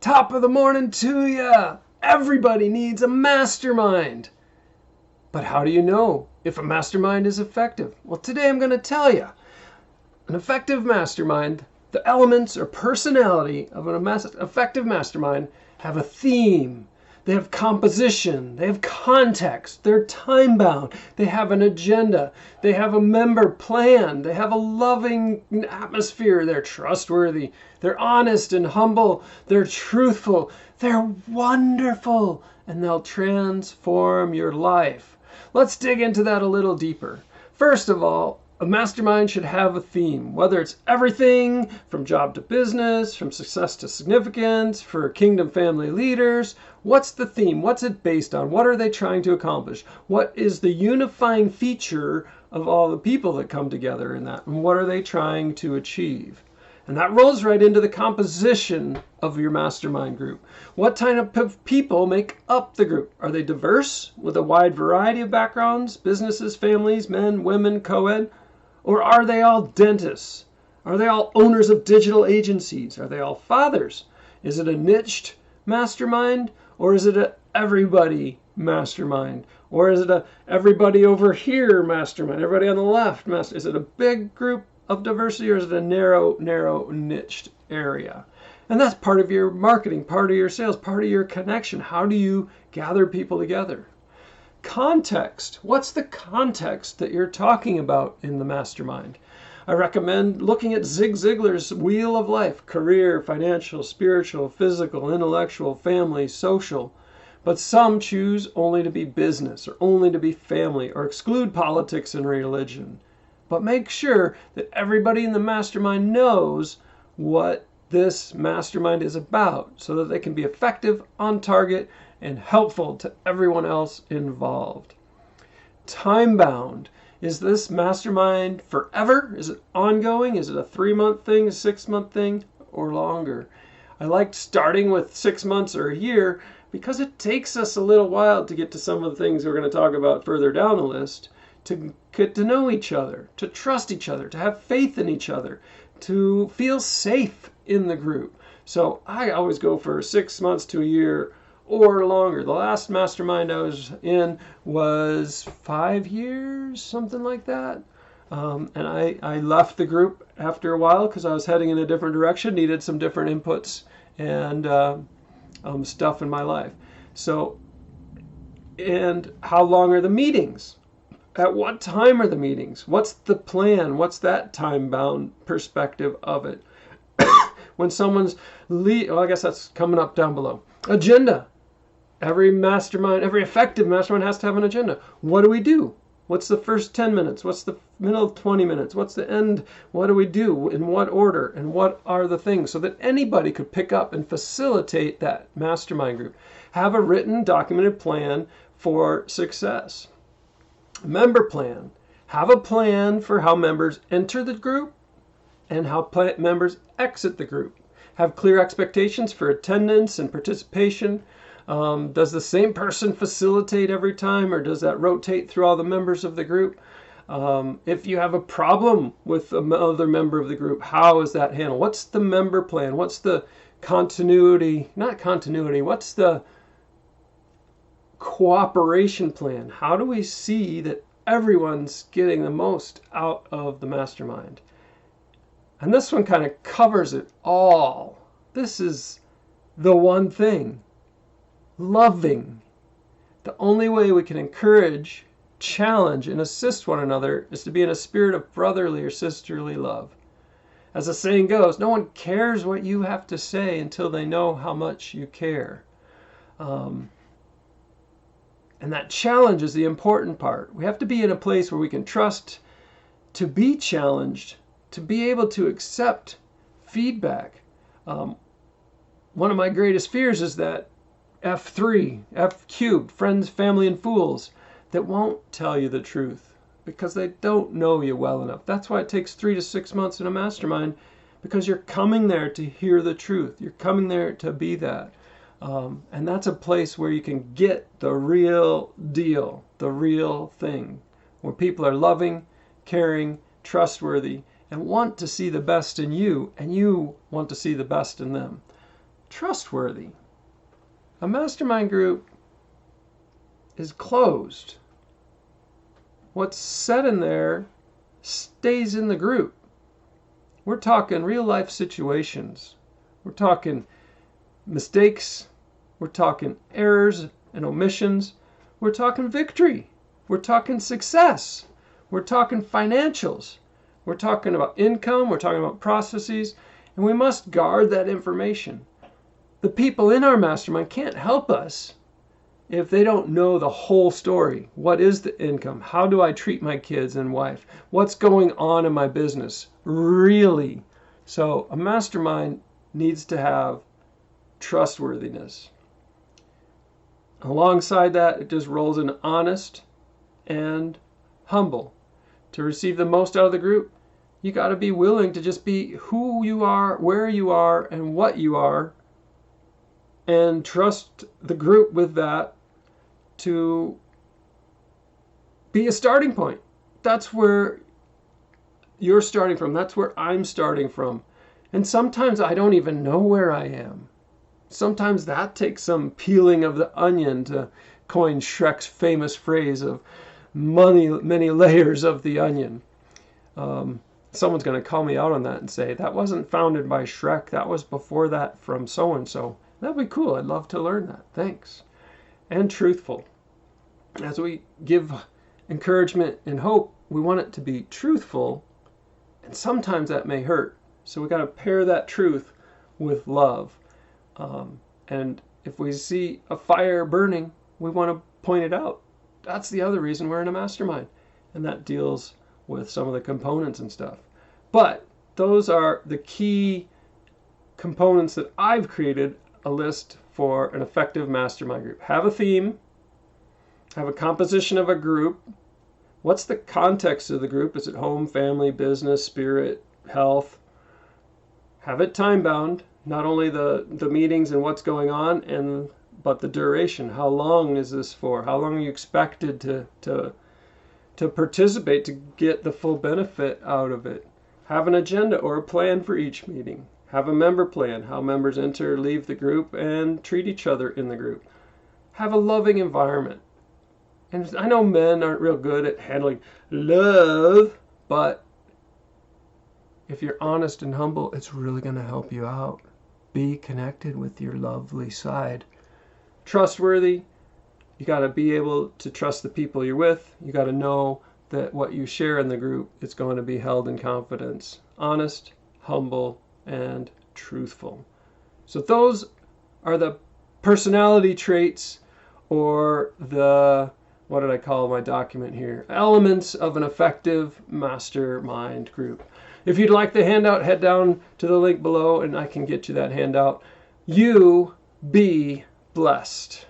Top of the morning to ya! Everybody needs a mastermind. But how do you know if a mastermind is effective? Well, today I'm going to tell you. An effective mastermind, the elements or personality of an effective mastermind have a theme. They have composition, they have context, they're time bound, they have an agenda, they have a member plan, they have a loving atmosphere, they're trustworthy, they're honest and humble, they're truthful, they're wonderful, and they'll transform your life. Let's dig into that a little deeper. First of all, a mastermind should have a theme, whether it's everything from job to business, from success to significance, for kingdom family leaders. What's the theme? What's it based on? What are they trying to accomplish? What is the unifying feature of all the people that come together in that? And what are they trying to achieve? And that rolls right into the composition of your mastermind group. What type of people make up the group? Are they diverse with a wide variety of backgrounds, businesses, families, men, women, co-ed? Or are they all dentists? Are they all owners of digital agencies? Are they all fathers? Is it a niched mastermind? Or is it a everybody mastermind? Or is it a everybody over here mastermind? Everybody on the left mastermind? Is it a big group of diversity, or is it a narrow niched area? And that's part of your marketing, part of your sales, part of your connection. How do you gather people together? Context. What's the context that you're talking about in the mastermind? I recommend looking at Zig Ziglar's Wheel of Life: career, financial, spiritual, physical, intellectual, family, social. But some choose only to be business, or only to be family, or exclude politics and religion. But make sure that everybody in the mastermind knows what this mastermind is about, so that they can be effective, on target, and helpful to everyone else involved. Time bound. Is this mastermind forever? Is it ongoing? Is it a 3-month thing, a 6-month thing, or longer? I liked starting with 6 months or a year because it takes us a little while to get to some of the things we're going to talk about further down the list, to get to know each other, to trust each other, to have faith in each other, to feel safe in the group. So I always go for 6 months to a year or longer. The last mastermind I was in was 5 years, something like that. And I left the group after a while because I was heading in a different direction, needed some different inputs and stuff in my life. So, and how long are the meetings? At what time are the meetings? What's the plan? What's that time-bound perspective of it? When someone's well, I guess that's coming up down below. Agenda. Every mastermind, every effective mastermind has to have an agenda. What do we do? What's the first 10 minutes? What's the middle 20 minutes? What's the end? What do we do? In what order? And what are the things? So that anybody could pick up and facilitate that mastermind group. Have a written, documented plan for success. Member plan. Have a plan for how members enter the group and how members exit the group. Have clear expectations for attendance and participation. Does the same person facilitate every time, or does that rotate through all the members of the group? If you have a problem with another member of the group, how is that handled? What's the member plan? What's the continuity? Not continuity. What's the cooperation plan? How do we see that everyone's getting the most out of the mastermind? And this one kind of covers it all. This is the one thing. Loving. The only way we can encourage, challenge, and assist one another is to be in a spirit of brotherly or sisterly love. As the saying goes, no one cares what you have to say until they know how much you care. And that challenge is the important part. We have to be in a place where we can trust to be challenged, to be able to accept feedback. One of my greatest fears is that F3, F cubed, friends, family, and fools that won't tell you the truth because they don't know you well enough. That's why it takes 3 to 6 months in a mastermind, because you're coming there to hear the truth. You're coming there to be that. And that's a place where you can get the real deal, the real thing, where people are loving, caring, trustworthy, and want to see the best in you, and you want to see the best in them. trustworthy. A mastermind group is closed. What's said in there stays in the group. We're talking real life situations. We're talking mistakes. We're talking errors and omissions. We're talking victory. We're talking success. We're talking financials. We're talking about income. We're talking about processes. And we must guard that information. The people in our mastermind can't help us if they don't know the whole story. What is the income? How do I treat my kids and wife? What's going on in my business? Really? So a mastermind needs to have trustworthiness. Alongside that, it just rolls in honest and humble. To receive the most out of the group, you got to be willing to just be who you are, where you are, and what you are, and trust the group with that to be a starting point. That's where you're starting from. That's where I'm starting from. And sometimes I don't even know where I am. Sometimes that takes some peeling of the onion, to coin Shrek's famous phrase of many layers of the onion. Someone's going to call me out on that and say, that wasn't founded by Shrek. That was before that from so-and-so. That'd be cool. I'd love to learn that. Thanks. And truthful. As we give encouragement and hope, we want it to be truthful, and sometimes that may hurt. So we got to pair that truth with love. And if we see a fire burning, we want to point it out. That's the other reason we're in a mastermind. And that deals with some of the components and stuff. But those are the key components that I've created a list for an effective mastermind group. Have a theme. Have a composition of a group. What's the context of the group? Is it home, family, business, spirit, health? Have it time-bound. Not only the meetings and what's going on, but the duration. How long is this for? How long are you expected to participate to get the full benefit out of it? Have an agenda or a plan for each meeting. Have a member plan, how members enter, leave the group, and treat each other in the group. Have a loving environment. And I know men aren't real good at handling love, but if you're honest and humble, it's really going to help you out. Be connected with your lovely side. Trustworthy. You got to be able to trust the people you're with. You got to know that what you share in the group is going to be held in confidence. Honest, humble, and truthful. So those are the personality traits, or the, what did I call my document here? Elements of an effective mastermind group. If you'd like the handout, head down to the link below and I can get you that handout. You be blessed.